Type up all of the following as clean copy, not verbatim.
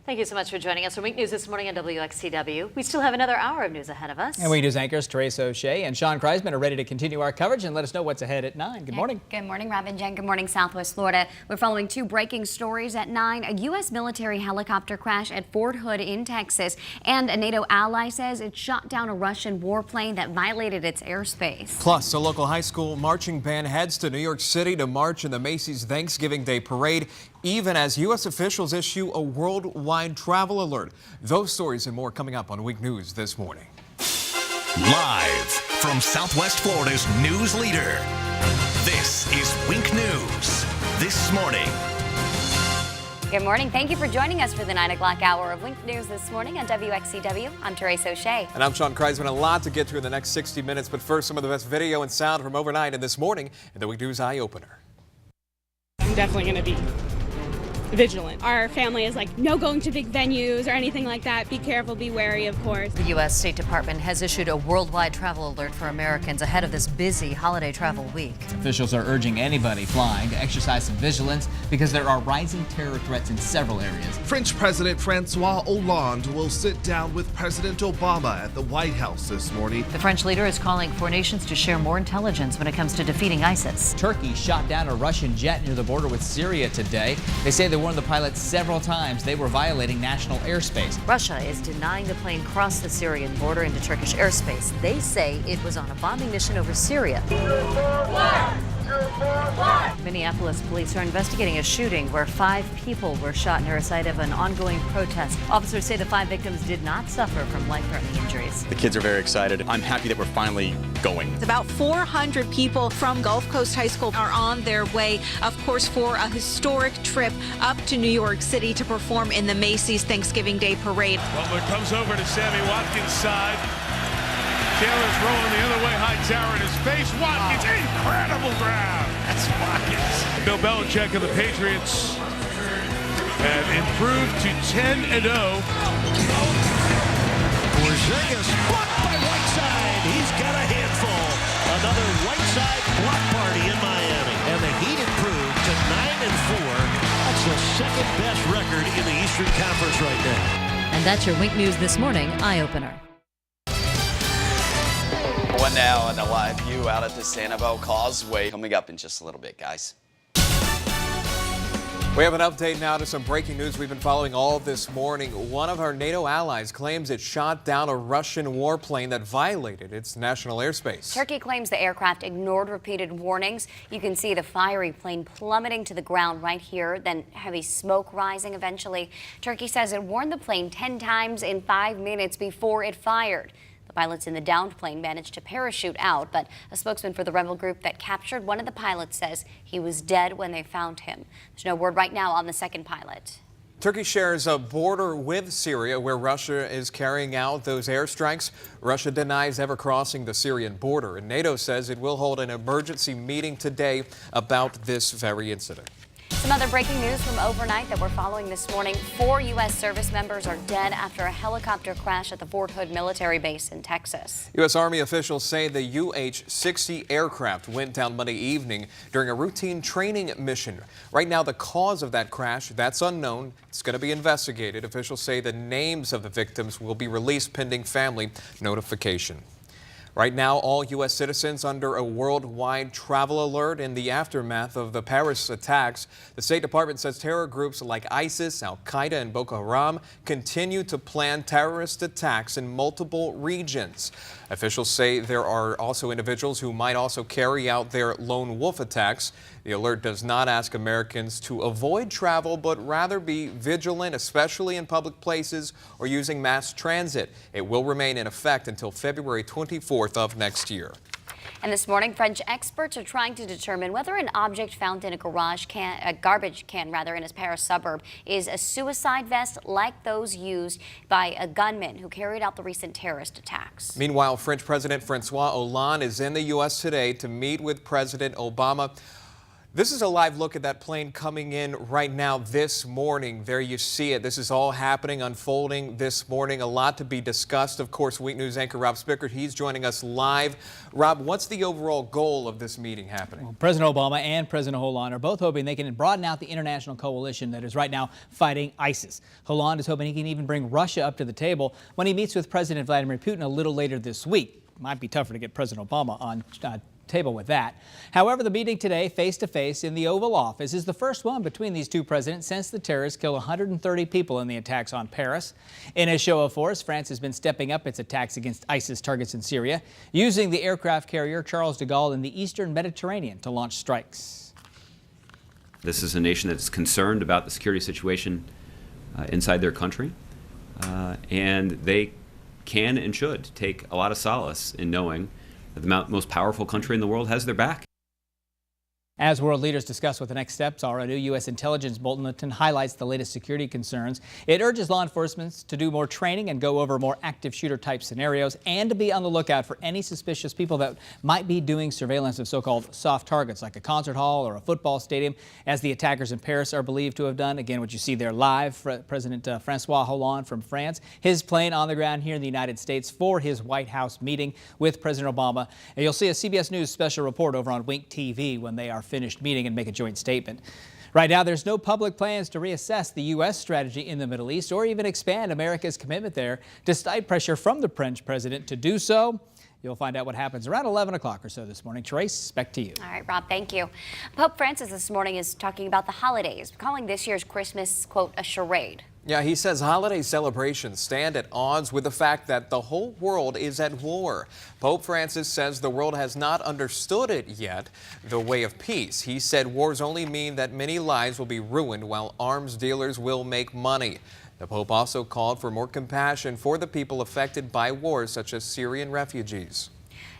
Thank you so much for joining us for Week News this morning on WXCW. We still have another hour of news ahead of us. And Week News anchors Teresa O'Shea and Sean Kreisman are ready to continue our coverage and let us know what's ahead at 9. Good morning. Good morning, Rob and Jen. Good morning, Southwest Florida. We're following two breaking stories at 9. A U.S. military helicopter crash at Fort Hood in Texas, and a NATO ally says it shot down a Russian warplane that violated its airspace. Plus, a local high school marching band heads to New York City to march in the Macy's Thanksgiving Day Parade, even as U.S. officials issue a worldwide travel alert. Those stories and more coming up on Week News this morning. Live from Southwest Florida's news leader, this is Wink News This Morning. Good morning. Thank you for joining us for the 9 o'clock hour of Wink News this morning on WXCW. I'm Teresa O'Shea. And I'm Sean Kreisman. A lot to get to in the next 60 minutes, but first, some of the best video and sound from overnight and this morning in the Wink News Eye Opener. I'm definitely going to be vigilant. Our family is like, no going to big venues or anything like that. Be careful, be wary, of course. The U.S. State Department has issued a worldwide travel alert for Americans ahead of this busy holiday travel week. Officials are urging anybody flying to exercise some vigilance because there are rising terror threats in several areas. French President Francois Hollande will sit down with President Obama at the White House this morning. The French leader is calling for nations to share more intelligence when it comes to defeating ISIS. Turkey shot down a Russian jet near the border with Syria today. They say they warned the pilots several times they were violating national airspace. Russia is denying the plane crossed the Syrian border into Turkish airspace. They say it was on a bombing mission over Syria. Minneapolis police are investigating a shooting where 5 people were shot near a site of an ongoing protest. Officers say the 5 victims did not suffer from life-threatening injuries. The kids are very excited. I'm happy that we're finally going. About 400 people from Gulf Coast High School are on their way, of course, for a historic trip up to New York City to perform in the Macy's Thanksgiving Day Parade. Butler comes over to Sammy Watkins' side. Taylor's rolling the other way, high tower in his face. Watkins, incredible grab. That's Watkins. Bill Belichick of the Patriots have improved to 10-0. Porzingis blocked by Whiteside. He's got a handful. Another Whiteside block party in Miami. And the Heat improved to 9-4. That's the second best record in the Eastern Conference right now. And that's your Wink News This Morning Eye-Opener. One now and a live view out at the Sanibel Causeway coming up in just a little bit, guys. We have an update now to some breaking news we've been following all this morning. One of our NATO allies claims it shot down a Russian warplane that violated its national airspace. Turkey claims the aircraft ignored repeated warnings. You can see the fiery plane plummeting to the ground right here, then heavy smoke rising eventually. Turkey says it warned the plane 10 times in 5 minutes before it fired. The pilots in the downed plane managed to parachute out, but a spokesman for the rebel group that captured one of the pilots says he was dead when they found him. There's no word right now on the second pilot. Turkey shares a border with Syria where Russia is carrying out those airstrikes. Russia denies ever crossing the Syrian border, and NATO says it will hold an emergency meeting today about this very incident. Some other breaking news from overnight that we're following this morning. 4 U.S. service members are dead after a helicopter crash at the Fort Hood military base in Texas. U.S. Army officials say the UH-60 aircraft went down Monday evening during a routine training mission. Right now, the cause of that crash, that's unknown. It's going to be investigated. Officials say the names of the victims will be released pending family notification. Right now, all U.S. citizens under a worldwide travel alert in the aftermath of the Paris attacks. The State Department says terror groups like ISIS, Al-Qaeda, and Boko Haram continue to plan terrorist attacks in multiple regions. Officials say there are also individuals who might also carry out their lone wolf attacks. The alert does not ask Americans to avoid travel, but rather be vigilant, especially in public places or using mass transit. It will remain in effect until February 24th of next year. And this morning, French experts are trying to determine whether an object found in a garbage can in a Paris suburb is a suicide vest like those used by a gunman who carried out the recent terrorist attacks. Meanwhile, French President Francois Hollande is in the U.S. today to meet with President Obama. This is a live look at that plane coming in right now this morning. There you see it. This is all happening, unfolding this morning. A lot to be discussed. Of course, Week News anchor Rob Spickert, he's joining us live. Rob, what's the overall goal of this meeting happening? Well, President Obama and President Hollande are both hoping they can broaden out the international coalition that is right now fighting ISIS. Hollande is hoping he can even bring Russia up to the table when he meets with President Vladimir Putin a little later this week. Might be tougher to get President Obama on table with that. However, the meeting today face-to-face in the Oval Office is the first one between these two presidents since the terrorists killed 130 people in the attacks on Paris. In a show of force, France has been stepping up its attacks against ISIS targets in Syria, using the aircraft carrier Charles de Gaulle in the eastern Mediterranean to launch strikes. This is a nation that's concerned about the security situation inside their country, and they can and should take a lot of solace in knowing that the most powerful country in the world has their back. As world leaders discuss what the next steps are, a new U.S. intelligence bulletin highlights the latest security concerns. It urges law enforcement to do more training and go over more active shooter type scenarios and to be on the lookout for any suspicious people that might be doing surveillance of so-called soft targets like a concert hall or a football stadium, as the attackers in Paris are believed to have done. Again, what you see there live, President Francois Hollande from France, his plane on the ground here in the United States for his White House meeting with President Obama. And you'll see a CBS News special report over on Wink TV when they are finished meeting and make a joint statement. Right now, there's no public plans to reassess the U.S. strategy in the Middle East or even expand America's commitment there, despite pressure from the French president to do so. You'll find out what happens around 11 o'clock or so this morning. Trace, back to you. All right, Rob, thank you. Pope Francis this morning is talking about the holidays, calling this year's Christmas, quote, a charade. Yeah, he says holiday celebrations stand at odds with the fact that the whole world is at war. Pope Francis says the world has not understood it yet, the way of peace. He said wars only mean that many lives will be ruined while arms dealers will make money. The Pope also called for more compassion for the people affected by wars such as Syrian refugees.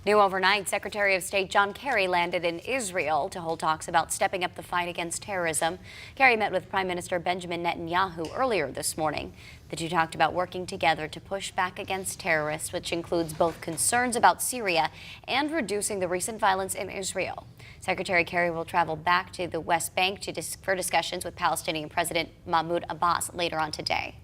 New overnight, Secretary of State John Kerry landed in Israel to hold talks about stepping up the fight against terrorism. Kerry met with Prime Minister Benjamin Netanyahu earlier this morning. The two talked about working together to push back against terrorists, which includes both concerns about Syria and reducing the recent violence in Israel. Secretary Kerry will travel back to the West Bank for discussions with Palestinian President Mahmoud Abbas later on today.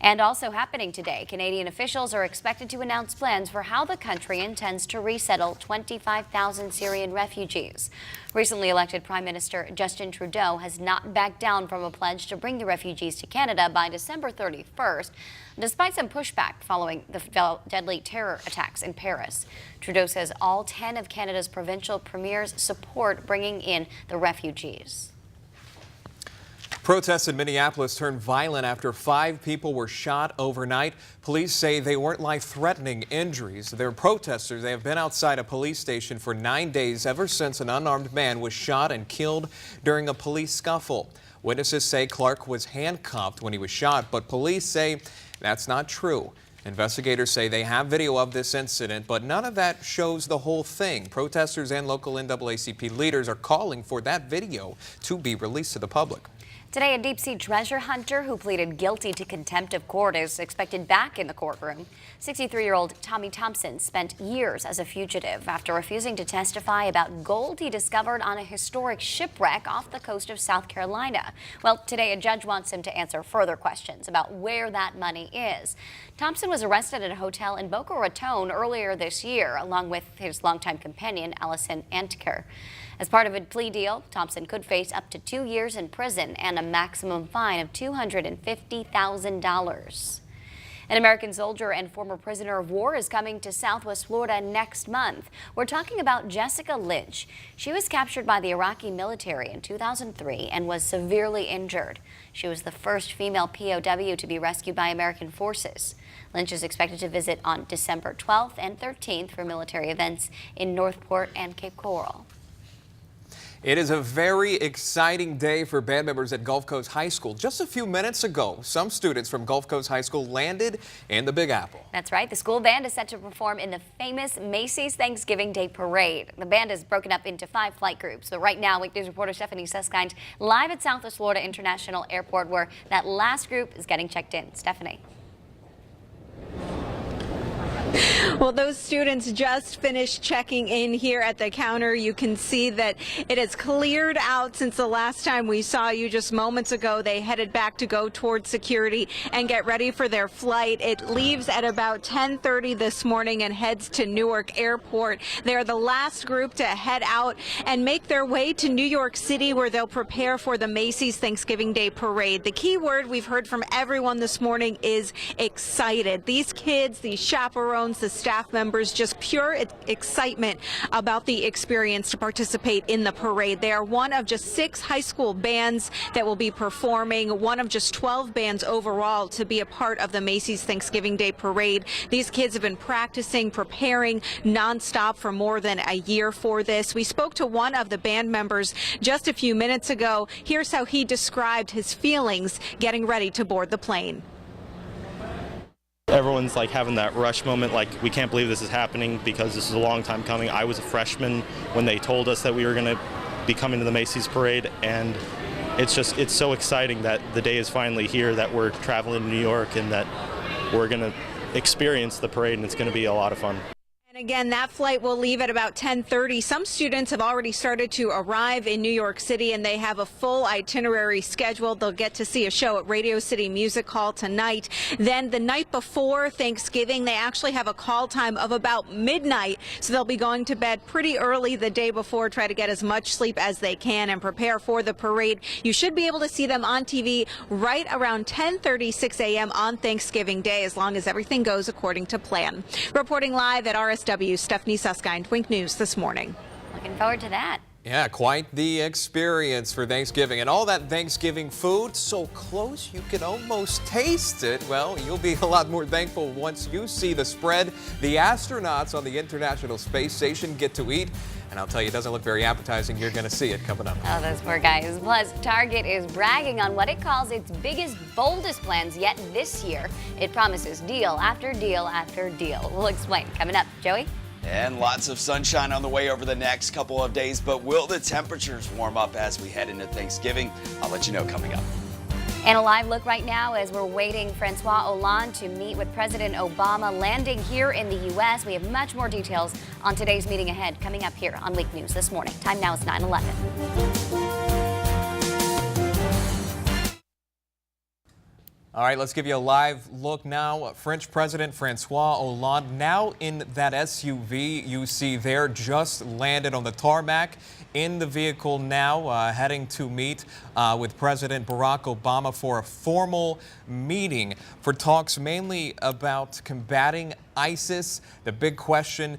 And also happening today, Canadian officials are expected to announce plans for how the country intends to resettle 25,000 Syrian refugees. Recently elected Prime Minister Justin Trudeau has not backed down from a pledge to bring the refugees to Canada by December 31st, despite some pushback following the deadly terror attacks in Paris. Trudeau says all 10 of Canada's provincial premiers support bringing in the refugees. Protests in Minneapolis turned violent after 5 people were shot overnight. Police say they weren't life-threatening injuries. They're protesters. They have been outside a police station for 9 days ever since an unarmed man was shot and killed during a police scuffle. Witnesses say Clark was handcuffed when he was shot, but police say that's not true. Investigators say they have video of this incident, but none of that shows the whole thing. Protesters and local NAACP leaders are calling for that video to be released to the public. Today, a deep-sea treasure hunter who pleaded guilty to contempt of court is expected back in the courtroom. 63-year-old Tommy Thompson spent years as a fugitive after refusing to testify about gold he discovered on a historic shipwreck off the coast of South Carolina. Well, today a judge wants him to answer further questions about where that money is. Thompson was arrested at a hotel in Boca Raton earlier this year, along with his longtime companion, Allison Antker. As part of a plea deal, Thompson could face up to 2 years in prison and a maximum fine of $250,000. An American soldier and former prisoner of war is coming to Southwest Florida next month. We're talking about Jessica Lynch. She was captured by the Iraqi military in 2003 and was severely injured. She was the first female POW to be rescued by American forces. Lynch is expected to visit on December 12th and 13th for military events in Northport and Cape Coral. It is a very exciting day for band members at Gulf Coast High School. Just a few minutes ago, some students from Gulf Coast High School landed in the Big Apple. That's right. The school band is set to perform in the famous Macy's Thanksgiving Day Parade. The band is broken up into 5 flight groups. So right now, Week News reporter Stephanie Susskind live at Southwest Florida International Airport, where that last group is getting checked in. Stephanie. Well, those students just finished checking in here at the counter. You can see that it has cleared out since the last time we saw you just moments ago. They headed back to go towards security and get ready for their flight. It leaves at about 10:30 this morning and heads to Newark Airport. They're the last group to head out and make their way to New York City, where they'll prepare for the Macy's Thanksgiving Day Parade. The key word we've heard from everyone this morning is excited. These kids, these chaperones, the staff members, just pure excitement about the experience to participate in the parade. They are one of just 6 high school bands that will be performing, one of just 12 bands overall to be a part of the Macy's Thanksgiving Day Parade. These kids have been practicing, preparing nonstop for more than a year for this. We spoke to one of the band members just a few minutes ago. Here's how he described his feelings getting ready to board the plane. Everyone's like having that rush moment, like we can't believe this is happening because this is a long time coming. I was a freshman when they told us that we were going to be coming to the Macy's parade, and it's so exciting that the day is finally here, that we're traveling to New York and that we're going to experience the parade, and it's going to be a lot of fun. Again, that flight will leave at about 10:30. Some students have already started to arrive in New York City, and they have a full itinerary scheduled. They'll get to see a show at Radio City Music Hall tonight. Then the night before Thanksgiving, they actually have a call time of about midnight, so they'll be going to bed pretty early the day before, try to get as much sleep as they can and prepare for the parade. You should be able to see them on TV right around 10:36 a.m. on Thanksgiving Day, as long as everything goes according to plan. Reporting live at RSW, Stephanie Suskind, Wink News this morning. Looking forward to that. Yeah, quite the experience for Thanksgiving. And all that Thanksgiving food so close you can almost taste it. Well, you'll be a lot more thankful once you see the spread the astronauts on the International Space Station get to eat. And I'll tell you, it doesn't look very appetizing. You're going to see it coming up. Oh, those poor guys. Plus, Target is bragging on what it calls its biggest, boldest plans yet this year. It promises deal after deal after deal. We'll explain coming up. Joey? And lots of sunshine on the way over the next couple of days, but will the temperatures warm up as we head into Thanksgiving? I'll let you know coming up. And a live look right now as we're waiting Francois Hollande to meet with President Obama landing here in the U.S. We have much more details on today's meeting ahead coming up here on Wink News this morning. Time now is 9:11. All right, let's give you a live look now. French President Francois Hollande now in that SUV you see there, just landed on the tarmac in the vehicle now, heading to meet with President Barack Obama for a formal meeting for talks mainly about combating ISIS. The big question,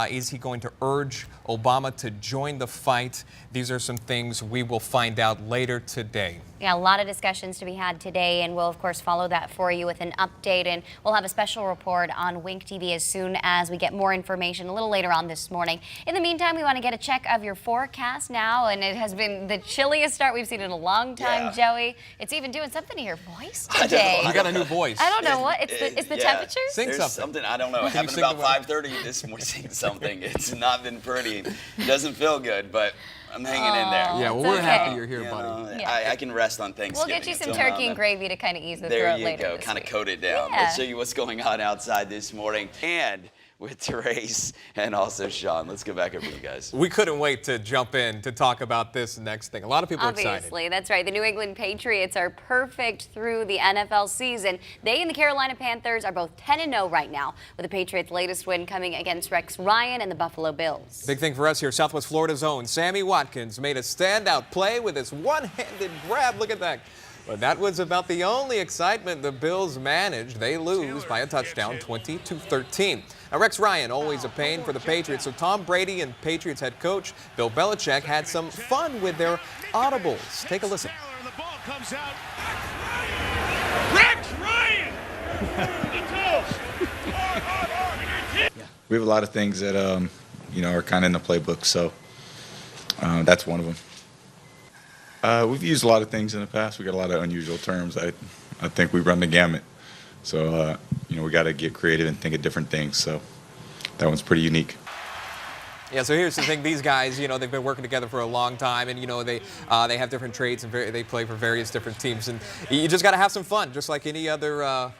is he going to urge Obama to join the fight? These are some things we will find out later today. Yeah, a lot of discussions to be had today, and we'll, of course, follow that for you with an update. And we'll have a special report on Wink TV as soon as we get more information a little later on this morning. In the meantime, we want to get a check of your forecast now, and it has been the chilliest start we've seen in a long time, Joey. It's even doing something to your voice today. You got a new voice. I don't know what. It's the temperature? Sing There's something. I don't know. It happened about 5:30 this morning. Something. It's not been pretty. It doesn't feel good, but I'm hanging in there. Yeah, well, we're happy you're here, buddy. I can rest on Thanksgiving. We'll get you some turkey and gravy to kind of ease the throat later. There you go. Kind of coat it down. Yeah. Let's show you what's going on outside this morning. And with Therese and also Sean. Let's get back over to you guys. We couldn't wait to jump in to talk about this next thing. A lot of people are excited. Obviously, that's right. The New England Patriots are perfect through the NFL season. They and the Carolina Panthers are both 10-0 right now, with the Patriots' latest win coming against Rex Ryan and the Buffalo Bills. Big thing for us here, Southwest Florida's own Sammy Watkins made a standout play with his one-handed grab. Look at that. But that was about the only excitement the Bills managed. They lose by a touchdown, 20-13. Now, Rex Ryan, always a pain for the Patriots, so Tom Brady and Patriots head coach Bill Belichick had some fun with their audibles. Take a listen. The ball comes out. Rex Ryan! We have a lot of things that, are kind of in the playbook, so that's one of them. We've used a lot of things in the past. We got a lot of unusual terms. I think we run the gamut. So, we got to get creative and think of different things. So that one's pretty unique. Yeah, so here's the thing. These guys, you know, they've been working together for a long time, and, you know, they have different trades, and they play for various different teams. And you just got to have some fun, just like any other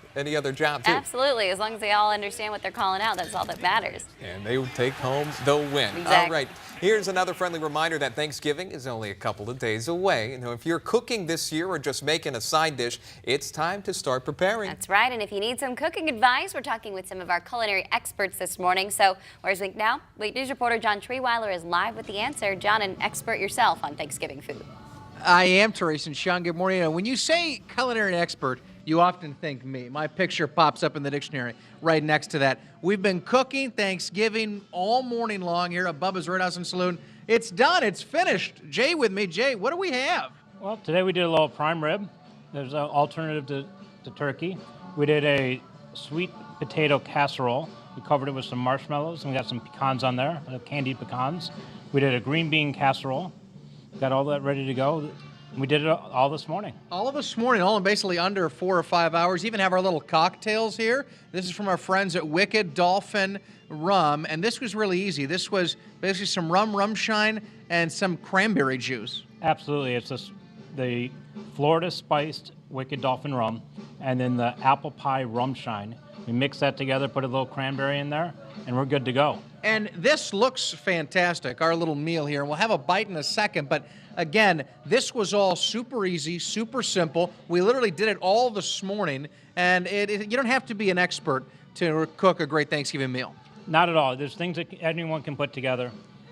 job, too. Absolutely. As long as they all understand what they're calling out, that's all that matters. And they will take home the win. Exactly. All right. Here's another friendly reminder that Thanksgiving is only a couple of days away. You know, if you're cooking this year or just making a side dish, it's time to start preparing. That's right. And if you need some cooking advice, we're talking with some of our culinary experts this morning. So where's Wink Now? Wink News reporter John Treeweiler is live with the answer. John, an expert yourself on Thanksgiving food. I am, Teresa and Sean. Good morning. When you say culinary expert, you often think me. My picture pops up in the dictionary right next to that. We've been cooking Thanksgiving all morning long here at Bubba's Roadhouse and Saloon. It's done. It's finished. Jay with me. Jay, what do we have? Well, today we did a little prime rib. There's an alternative to turkey. We did a sweet potato casserole. We covered it with some marshmallows, and we got some pecans on there, candied pecans. We did a green bean casserole. Got all that ready to go. We did it all this morning. All this morning, all in basically under 4 or 5 hours. Even have our little cocktails here. This is from our friends at Wicked Dolphin Rum, and this was really easy. This was basically some rum shine, and some cranberry juice. Absolutely. It's the Florida spiced Wicked Dolphin Rum, and then the apple pie rum shine. We mix that together, put a little cranberry in there, and we're good to go. And this looks fantastic, our little meal here. We'll have a bite in a second, but again, this was all super easy, super simple. We literally did it all this morning, and you don't have to be an expert to cook a great Thanksgiving meal. Not at all. There's things that anyone can put together.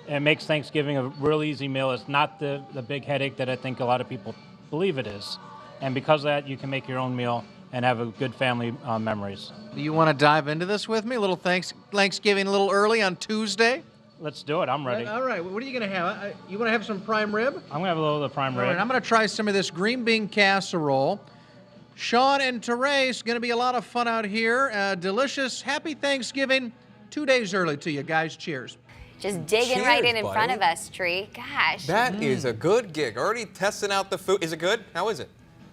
It makes Thanksgiving a real easy meal. It's not the big headache that I think a lot of people believe it is. And because of that, you can make your own meal and have a good family memories. Do you want to dive into this with me? A little Thanksgiving a little early on Tuesday? Let's do it. I'm ready. All right. What are you going to have? You want to have some prime rib? I'm going to have a little of the prime rib. All right. I'm going to try some of this green bean casserole. Sean and Therese, going to be a lot of fun out here. Delicious. Happy Thanksgiving. 2 days early to you guys. Cheers. Just digging right in front of us, Tree. Gosh. That is a good gig. Already testing out the food. Is it good? How is it?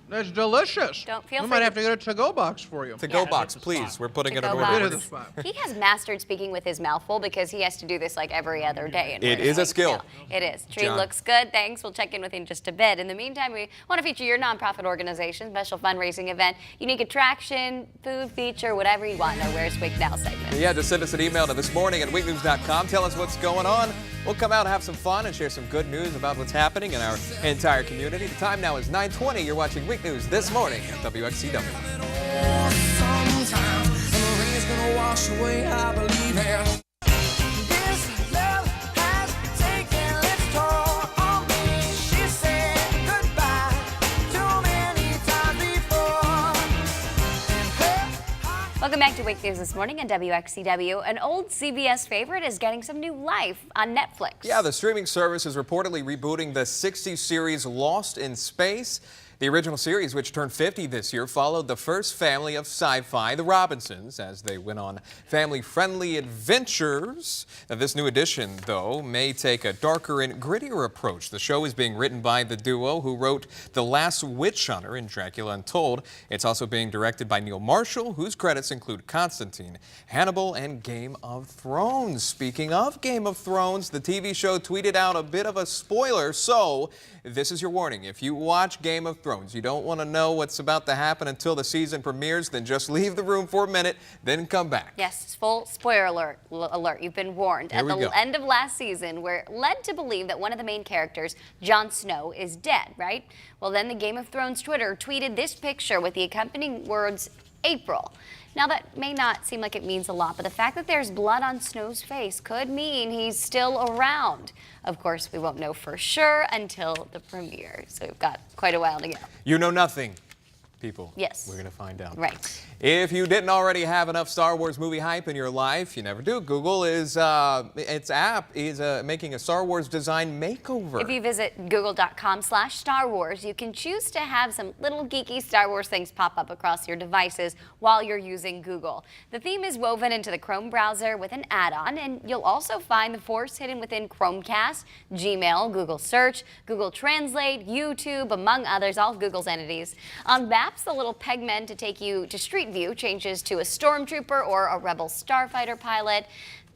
That's delicious. Don't feel we free might have to get a to-go box for you. To-go box, please. We're putting it in To-go order. box. He has mastered speaking with his mouth full because he has to do this like every other day. It is a skill. It is. Tree John. looks good. Thanks. We'll check in with him in just a bit. In the meantime, we want to feature your nonprofit organization, special fundraising event, unique attraction, food feature, whatever you want in our Where's Wink Now segment. Yeah, just send us an email to thismorning@winknews.com. Tell us what's going on. We'll come out and have some fun and share some good news about what's happening in our entire community. The time now is 9:20. You're watching Wink News This Morning at WXCW. Welcome back to Wink News This Morning on WXCW. An old CBS favorite is getting some new life on Netflix. Yeah, the streaming service is reportedly rebooting the 60s series Lost in Space. The original series, which turned 50 this year, followed the first family of sci-fi, the Robinsons, as they went on family-friendly adventures. Now, this new edition, though, may take a darker and grittier approach. The show is being written by the duo who wrote The Last Witch Hunter and Dracula Untold. It's also being directed by Neil Marshall, whose credits include Constantine, Hannibal, and Game of Thrones. Speaking of Game of Thrones, the TV show tweeted out a bit of a spoiler, so this is your warning. If you watch Game of Thrones, you don't want to know what's about to happen until the season premieres, then just leave the room for a minute, then come back. Yes, full spoiler alert. You've been warned. At the end of last season, we're led to believe that one of the main characters, Jon Snow, is dead, right? Well, then the Game of Thrones Twitter tweeted this picture with the accompanying words, April. Now, that may not seem like it means a lot, but the fact that there's blood on Snow's face could mean he's still around. Of course, we won't know for sure until the premiere, so we've got quite a while to go. You know nothing, people. Yes. We're going to find out. Right. If you didn't already have enough Star Wars movie hype in your life, you never do. Google is, its app is making a Star Wars design makeover. If you visit google.com/Star Wars, you can choose to have some little geeky Star Wars things pop up across your devices while you're using Google. The theme is woven into the Chrome browser with an add-on, and you'll also find the Force hidden within Chromecast, Gmail, Google Search, Google Translate, YouTube, among others, all of Google's entities. On Maps, the little pegmen to take you to Street View changes to a stormtrooper or a rebel starfighter pilot.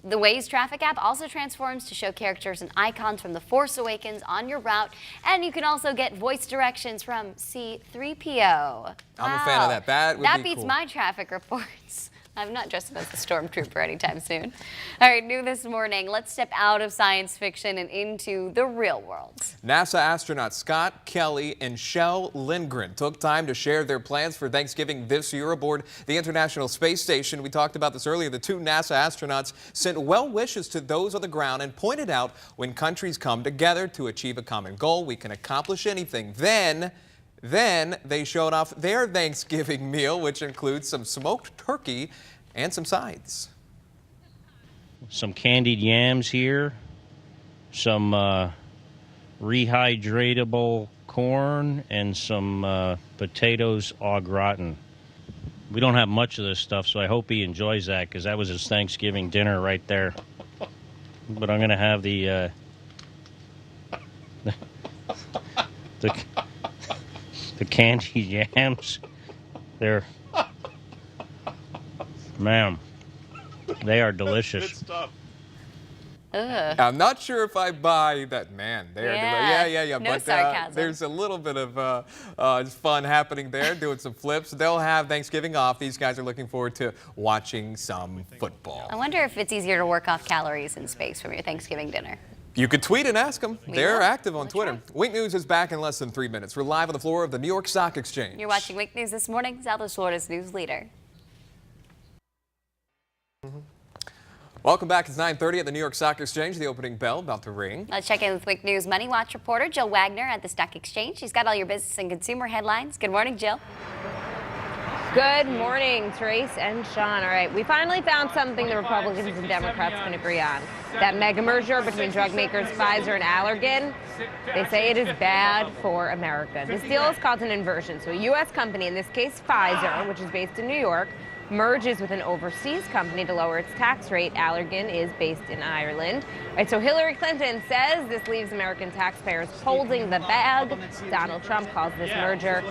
The Waze traffic app also transforms to show characters and icons from The Force Awakens on your route. And you can also get voice directions from C-3PO. I'm a fan of that. That beats cool. my traffic reports. I'm not dressed up as a stormtrooper anytime soon. All right, new this morning. Let's step out of science fiction and into the real world. NASA astronauts Scott Kelly and Kjell Lindgren took time to share their plans for Thanksgiving this year aboard the International Space Station. We talked about this earlier. The two NASA astronauts sent well wishes to those on the ground and pointed out when countries come together to achieve a common goal, we can accomplish anything. Then they showed off their Thanksgiving meal, which includes some smoked turkey and some sides. Some candied yams here, some rehydratable corn, and some potatoes au gratin. We don't have much of this stuff, so I hope he enjoys that, because that was his Thanksgiving dinner right there. But I'm going to have the candied yams. They're, man, they are delicious. Good stuff. I'm not sure if I buy that, man. Yeah. No but sarcasm. There's a little bit of fun happening there, doing some flips. They'll have Thanksgiving off. These guys are looking forward to watching some football. I wonder if it's easier to work off calories in space from your Thanksgiving dinner. You could tweet and ask them. They're will. active on Twitter. Wink News is back in less than 3 minutes. We're live on the floor of the New York Stock Exchange. You're watching Wink News this morning, Southwest Florida's news leader. Welcome back. It's 9:30 at the New York Stock Exchange. The opening bell about to ring. Let's check in with Wink News Money Watch reporter Jill Wagner at the Stock Exchange. She's got all your business and consumer headlines. Good morning, Jill. Good morning, Trace and Sean. All right, we finally found something the Republicans and Democrats can agree on. That mega merger between drug makers Pfizer and Allergan, they say it is bad for America. This deal is called an inversion. So a U.S. company, in this case Pfizer, which is based in New York, merges with an overseas company to lower its tax rate. Allergan is based in Ireland. All right, so Hillary Clinton says this leaves American taxpayers holding the bag. Donald Trump calls this merger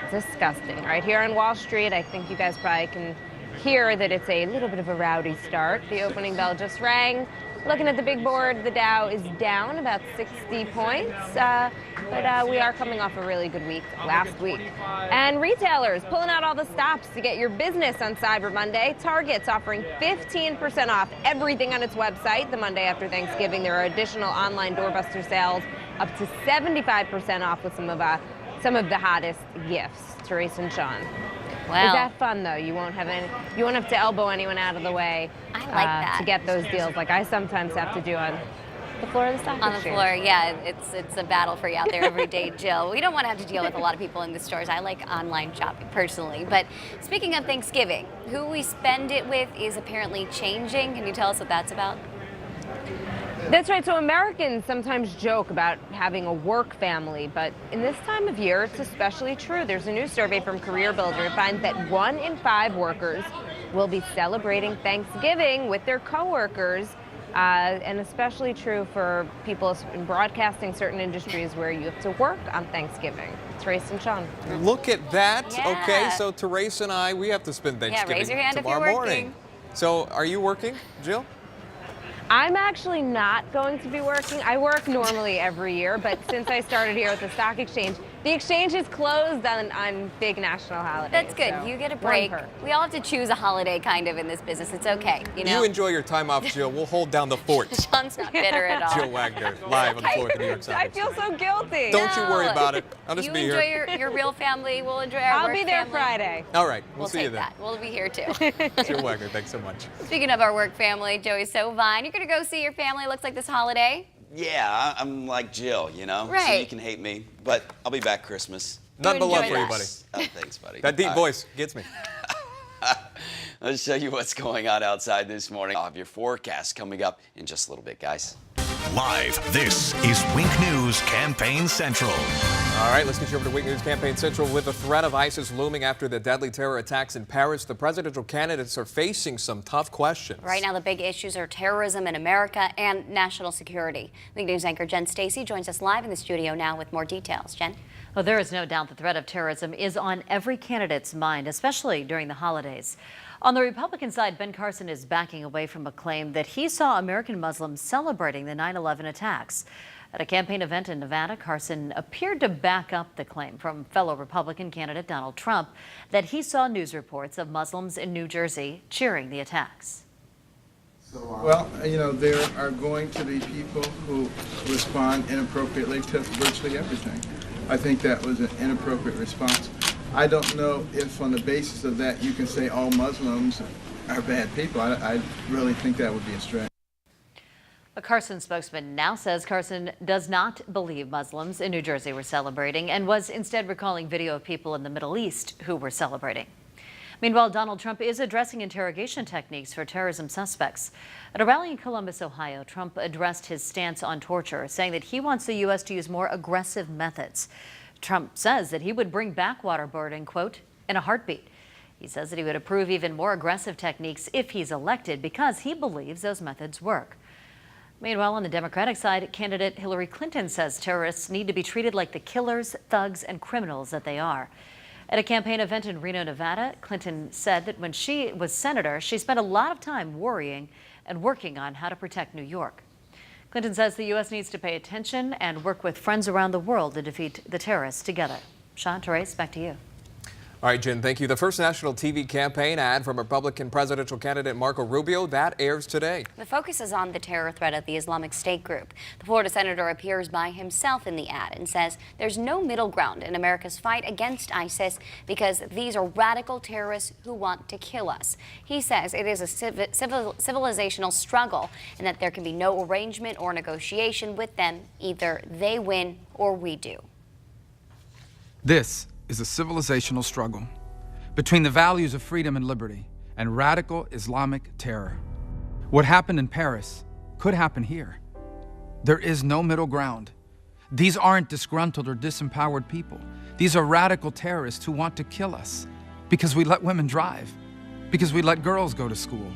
disgusting. All right, here on Wall Street, I think you guys probably can hear that it's a little bit of a rowdy start. The opening bell just rang. Looking at the big board, the Dow is down about 60 points, but we are coming off a really good week last week. And retailers pulling out all the stops to get your business on Cyber Monday. Target's offering 15% off everything on its website the Monday after Thanksgiving. There are additional online doorbuster sales up to 75% off with some of the hottest gifts. Therese and Sean. Wow. Is that fun though? You won't have to elbow anyone out of the way. I like that. To get those deals, like I sometimes have to do on the floor of the stock On the exchange. floor, yeah, it's a battle for you out there every day, Jill. We don't want to have to deal with a lot of people in the stores. I like online shopping personally. But speaking of Thanksgiving, who we spend it with is apparently changing. Can you tell us what that's about? That's right. So Americans sometimes joke about having a work family, but in this time of year, it's especially true. There's a new survey from CareerBuilder that finds that 1 in 5 workers will be celebrating Thanksgiving with their coworkers, and especially true for people in broadcasting, certain industries where you have to work on Thanksgiving. Therese and Sean. Look at that. Yeah. Okay, so Therese and I, we have to spend Thanksgiving raise your hand if tomorrow you're morning. working. So are you working, Jill? I'm actually not going to be working. I work normally every year, but since I started here at the stock exchange, the exchange is closed on big national holidays. That's good. So You get a one break. perk. We all have to choose a holiday kind of in this business. It's okay, you know? You enjoy your time off, Jill. We'll hold down the fort. Sean's not bitter at all. Jill Wagner, live on the floor of the New York Stock I Exchange. feel so guilty. Don't you worry about it. I'll just you be enjoy here. your real family. We'll enjoy our I'll work be there family. Friday. All right, We'll see you take then. that. We'll be here too. Jill Wagner, thanks so much. Speaking of our work family, Joey Sovine, you're going to go see your family, looks like this holiday. Yeah, I'm like Jill, you know? So Right. you can hate me, but I'll be back Christmas. Nothing but love enjoy for you, that. buddy. Oh, thanks, buddy. That deep All right. voice gets me. Let's show you what's going on outside this morning. I'll have your forecast coming up in just a little bit, guys. Live, this is Wink News Campaign Central. All right, let's get you over to Wink News Campaign Central. With the threat of ISIS looming after the deadly terror attacks in Paris, the presidential candidates are facing some tough questions. Right now, the big issues are terrorism in America and national security. Wink News anchor Jen Stacy joins us live in the studio now with more details. Jen? Well, there is no doubt the threat of terrorism is on every candidate's mind, especially during the holidays. On the Republican side, Ben Carson is backing away from a claim that he saw American Muslims celebrating the 9/11 attacks. At a campaign event in Nevada, Carson appeared to back up the claim from fellow Republican candidate Donald Trump that he saw news reports of Muslims in New Jersey cheering the attacks. Well, there are going to be people who respond inappropriately to virtually everything. I think that was an inappropriate response. I don't know if on the basis of that you can say all Muslims are bad people. I really think that would be a stretch. A Carson spokesman now says Carson does not believe Muslims in New Jersey were celebrating and was instead recalling video of people in the Middle East who were celebrating. Meanwhile, Donald Trump is addressing interrogation techniques for terrorism suspects. At a rally in Columbus, Ohio, Trump addressed his stance on torture, saying that he wants the U.S. to use more aggressive methods. Trump says that he would bring back waterboarding, quote, in a heartbeat. He says that he would approve even more aggressive techniques if he's elected because he believes those methods work. Meanwhile, on the Democratic side, candidate Hillary Clinton says terrorists need to be treated like the killers, thugs, and criminals that they are. At a campaign event in Reno, Nevada, Clinton said that when she was senator, she spent a lot of time worrying and working on how to protect New York. Clinton says the U.S. needs to pay attention and work with friends around the world to defeat the terrorists together. Sean, Therese, back to you. All right, Jen, thank you. The first national TV campaign ad from Republican presidential candidate Marco Rubio, that airs today. The focus is on the terror threat of the Islamic State group. The Florida senator appears by himself in the ad and says there's no middle ground in America's fight against ISIS because these are radical terrorists who want to kill us. He says it is a civilizational struggle and that there can be no arrangement or negotiation with them. Either they win or we do. This is a civilizational struggle between the values of freedom and liberty and radical Islamic terror. What happened in Paris could happen here. There is no middle ground. These aren't disgruntled or disempowered people. These are radical terrorists who want to kill us because we let women drive, because we let girls go to school.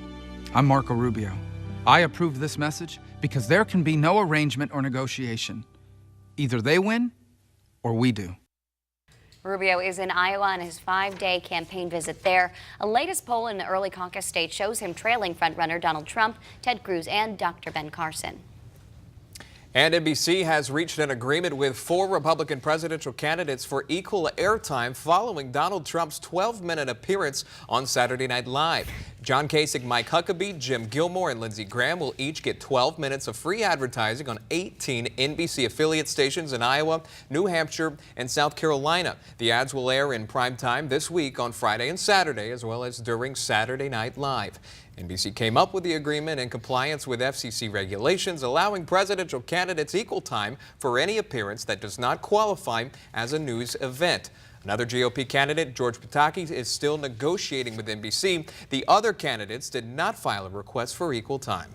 I'm Marco Rubio. I approve this message because there can be no arrangement or negotiation. Either they win or we do. Rubio is in Iowa on his 5-day campaign visit there. A latest poll in the early caucus state shows him trailing frontrunner Donald Trump, Ted Cruz, and Dr. Ben Carson. And NBC has reached an agreement with 4 Republican presidential candidates for equal airtime following Donald Trump's 12-minute appearance on Saturday Night Live. John Kasich, Mike Huckabee, Jim Gilmore, and Lindsey Graham will each get 12 minutes of free advertising on 18 NBC affiliate stations in Iowa, New Hampshire, and South Carolina. The ads will air in prime time this week on Friday and Saturday, as well as during Saturday Night Live. NBC came up with the agreement in compliance with FCC regulations, allowing presidential candidates equal time for any appearance that does not qualify as a news event. Another GOP candidate, George Pataki, is still negotiating with NBC. The other candidates did not file a request for equal time.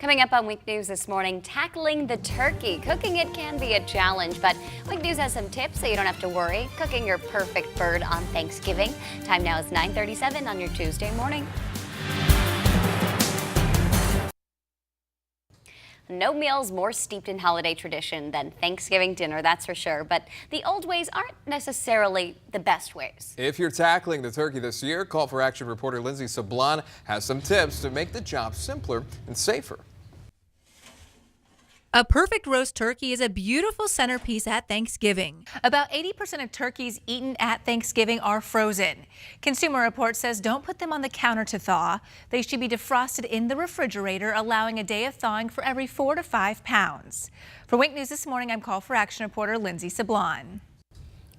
Coming up on Week News this morning, tackling the turkey. Cooking it can be a challenge, but Week News has some tips so you don't have to worry. Cooking your perfect bird on Thanksgiving. Time now is 9:37 on your Tuesday morning. No meal's more steeped in holiday tradition than Thanksgiving dinner, that's for sure. But the old ways aren't necessarily the best ways. If you're tackling the turkey this year, Call for Action reporter Lindsey Sablon has some tips to make the job simpler and safer. A perfect roast turkey is a beautiful centerpiece at Thanksgiving. About 80% of turkeys eaten at Thanksgiving are frozen. Consumer Reports says don't put them on the counter to thaw. They should be defrosted in the refrigerator, allowing a day of thawing for every 4 to 5 pounds. For Wink News this morning, I'm Call for Action reporter Lindsey Sablon.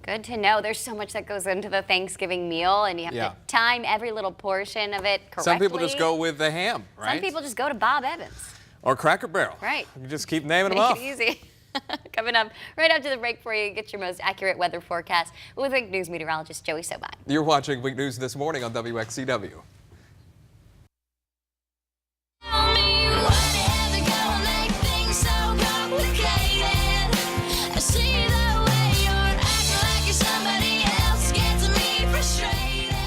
Good to know. There's so much that goes into the Thanksgiving meal, and you have to time every little portion of it correctly. Some people just go with the ham, right? Some people just go to Bob Evans. Or Cracker Barrel. Right. You just keep naming them Make off. it easy. Coming up right after the break for you, get your most accurate weather forecast with Wink News meteorologist Joey Sobine. You're watching Week News This Morning on WXCW.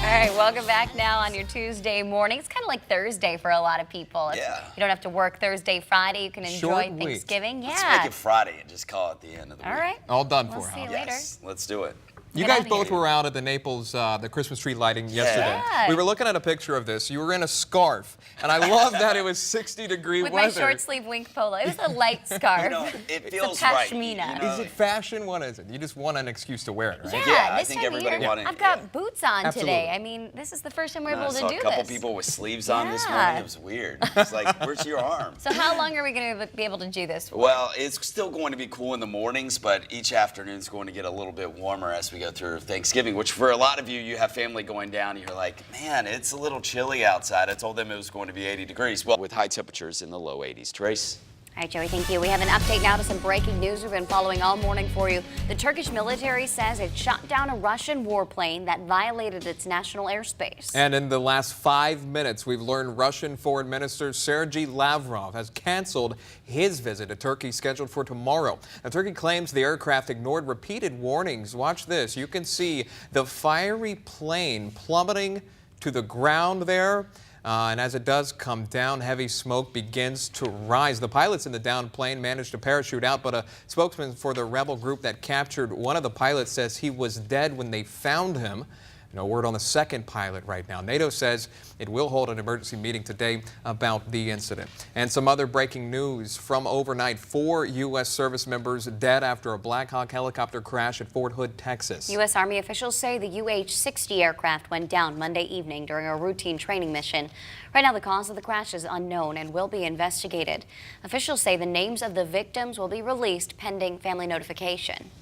All right, welcome back now on your Tuesday morning. It's kind of like Thursday for a lot of people. Yeah. You don't have to work Thursday, Friday. You can enjoy Short week. Thanksgiving. Let's make it Friday and just call it the end of the All week. right. All done We'll for, see huh? you later. Yes, let's do it. You Get guys out of both here. were out at the Naples, the Christmas tree lighting yesterday. Yeah. We were looking at a picture of this. You were in a scarf, and I love that it was 60-degree With weather. my short sleeve wink polo. It was a light scarf. You know, it feels it's a right. pashmina. You know, Is it fashion? What is it? You just want an excuse to wear it, right? Yeah, I this think time of everybody year, wanted- I've got boots on Absolutely. today. I mean, this is the first time we're I able to saw do a couple this. people with sleeves on this Yeah. morning. It was weird. It's like, where's your arm? So how long are we going to be able to do this for? Well, it's still going to be cool in the mornings, but each afternoon is going to get a little bit warmer as we go through Thanksgiving, which for a lot of you have family going down, you're like, man, it's a little chilly outside. I told them it was going to be 80 degrees. Well, with high temperatures in the low 80s. Trace? All right, Joey, thank you. We have an update now to some breaking news we've been following all morning for you. The Turkish military says it shot down a Russian warplane that violated its national airspace. And in the last 5 minutes, we've learned Russian Foreign Minister Sergei Lavrov has canceled his visit to Turkey scheduled for tomorrow. Now, Turkey claims the aircraft ignored repeated warnings. Watch this. You can see the fiery plane plummeting to the ground there. And as it does come down, heavy smoke begins to rise. The pilots in the downed plane managed to parachute out, but a spokesman for the rebel group that captured one of the pilots says he was dead when they found him. No word on the second pilot right now. NATO says it will hold an emergency meeting today about the incident. And some other breaking news from overnight. 4 U.S. service members dead after a Black Hawk helicopter crash at Fort Hood, Texas. U.S. Army officials say the UH-60 aircraft went down Monday evening during a routine training mission. Right now, the cause of the crash is unknown and will be investigated. Officials say the names of the victims will be released pending family notification.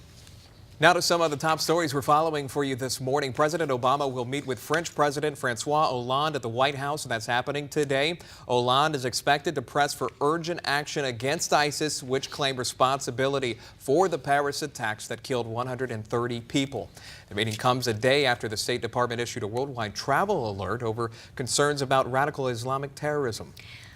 Now to some of the top stories we're following for you this morning. President Obama will meet with French President Francois Hollande at the White House. That's happening today. Hollande is expected to press for urgent action against ISIS, which claimed responsibility for the Paris attacks that killed 130 people. The meeting comes a day after the State Department issued a worldwide travel alert over concerns about radical Islamic terrorism.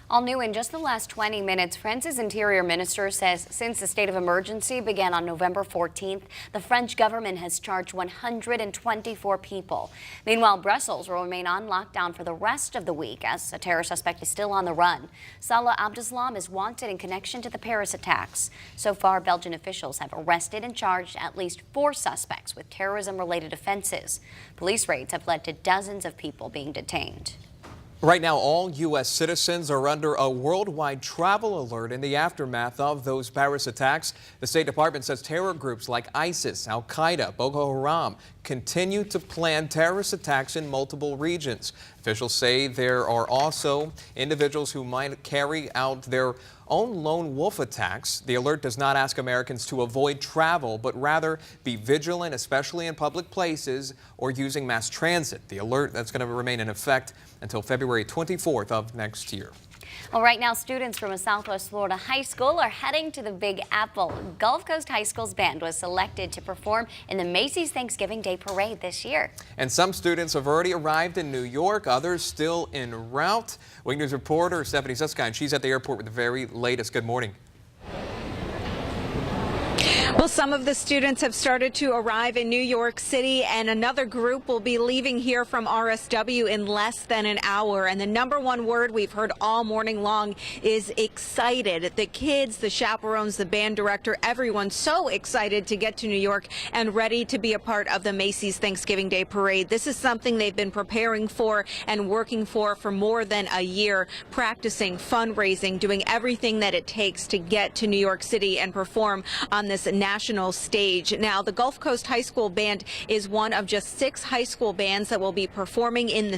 All new in just the last 20 minutes, France's interior minister says since the state of emergency began on November 14th, the French government has charged 124 people. Meanwhile, Brussels will remain on lockdown for the rest of the week as a terror suspect is still on the run. Salah Abdeslam is wanted in connection to the Paris attacks. So far, Belgian officials have arrested and charged at least 4 suspects with terrorism-related offenses. Police raids have led to dozens of people being detained. Right now, all U.S. citizens are under a worldwide travel alert in the aftermath of those Paris attacks. The State Department says terror groups like ISIS, Al-Qaeda, Boko Haram continue to plan terrorist attacks in multiple regions. Officials say there are also individuals who might carry out their own lone wolf attacks. The alert does not ask Americans to avoid travel, but rather be vigilant, especially in public places or using mass transit. The alert that's going to remain in effect until February 24th of next year. Well, right now, students from a Southwest Florida high school are heading to the Big Apple. Gulf Coast High School's band was selected to perform in the Macy's Thanksgiving Day Parade this year. And some students have already arrived in New York, others still en route. Wing News reporter Stephanie Susskind, she's at the airport with the very latest. Good morning. Well, some of the students have started to arrive in New York City, and another group will be leaving here from RSW in less than an hour. And the number one word we've heard all morning long is excited. The kids, the chaperones, the band director, everyone so excited to get to New York and ready to be a part of the Macy's Thanksgiving Day Parade. This is something they've been preparing for and working for more than a year, practicing, fundraising, doing everything that it takes to get to New York City and perform on this national stage. Now, the Gulf Coast High School Band is one of just 6 high school bands that will be performing in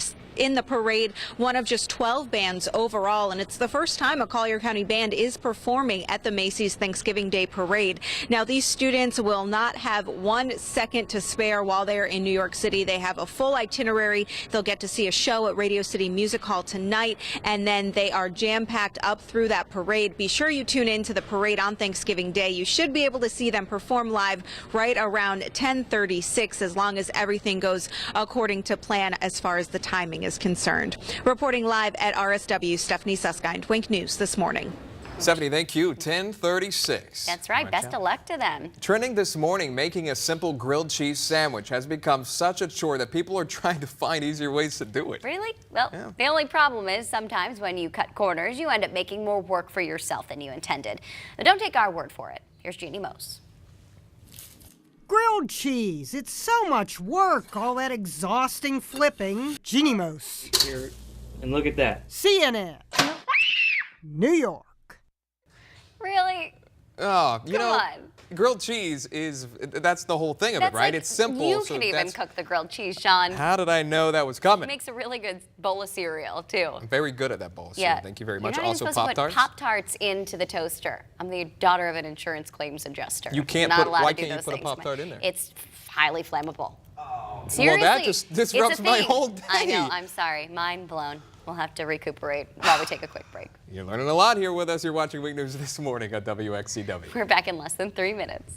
the parade, one of just 12 bands overall, and it's the first time a Collier County band is performing at the Macy's Thanksgiving Day Parade. Now, these students will not have 1 second to spare while they're in New York City. They have a full itinerary. They'll get to see a show at Radio City Music Hall tonight, and then they are jam-packed up through that parade. Be sure you tune in to the parade on Thanksgiving Day. You should be able to see them perform live right around 10:36 as long as everything goes according to plan as far as the timing is concerned. Reporting live at RSW, Stephanie Susskind, Wink News this morning. Stephanie, thank you. 10:36. That's right. Best of luck to them. Trending this morning, making a simple grilled cheese sandwich has become such a chore that people are trying to find easier ways to do it. Really? Well, the only problem is sometimes when you cut corners, you end up making more work for yourself than you intended. But don't take our word for it. Here's Jeannie Mose. Grilled cheese. It's so much work, all that exhausting flipping. Jeannie Mose. Here, and look at that. CNN. New York. Really? Oh, Come on. grilled cheese that's the whole thing of it, right? Like, It's simple. You so could even that's- cook the grilled cheese, Sean. How did I know that was coming? Makes a really good bowl of cereal, too. I'm very good at that bowl. So Yeah. thank you very much. You're not Also, even supposed to Pop-Tarts. put Pop-Tarts into the toaster. I'm the daughter of an insurance claims adjuster. You can't Not put- allowed why to do can't you those put a things. Pop-Tart in there? It's highly flammable. Seriously. Well, that just it's disrupts a my thing. whole day. I know. I'm sorry. Mind blown. We'll have to recuperate while we take a quick break. You're learning a lot here with us. You're watching Week News This Morning on WXCW. We're back in less than 3 minutes.